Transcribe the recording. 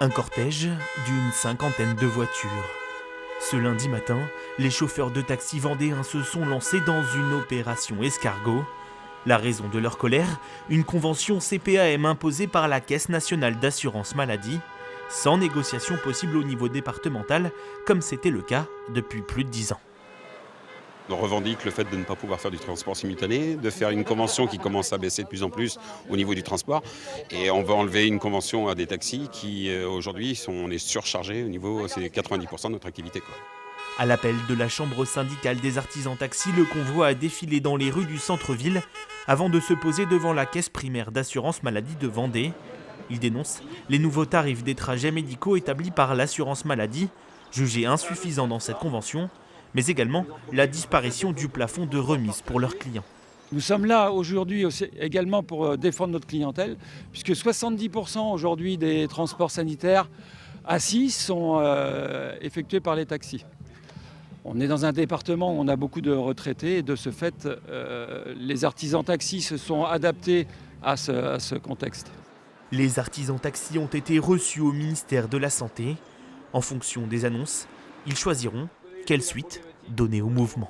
Un cortège d'une cinquantaine de voitures. Ce lundi matin, les chauffeurs de taxi vendéens se sont lancés dans une opération escargot. La raison de leur colère, une convention CPAM imposée par la Caisse nationale d'assurance maladie, sans négociation possible au niveau départemental, comme c'était le cas depuis plus de 10 ans. On revendique le fait de ne pas pouvoir faire du transport simultané, de faire une convention qui commence à baisser de plus en plus au niveau du transport. Et on va enlever une convention à des taxis qui, aujourd'hui, on est surchargés au niveau, c'est 90% de notre activité, quoi. À l'appel de la chambre syndicale des artisans taxis, le convoi a défilé dans les rues du centre-ville avant de se poser devant la caisse primaire d'assurance maladie de Vendée. Il dénonce les nouveaux tarifs des trajets médicaux établis par l'assurance maladie, jugés insuffisants dans cette convention, mais également la disparition du plafond de remise pour leurs clients. Nous sommes là aujourd'hui également pour défendre notre clientèle, puisque 70% aujourd'hui des transports sanitaires assis sont effectués par les taxis. On est dans un département où on a beaucoup de retraités et de ce fait, les artisans taxis se sont adaptés à ce contexte. Les artisans taxis ont été reçus au ministère de la Santé. En fonction des annonces, ils choisiront quelle suite donner au mouvement.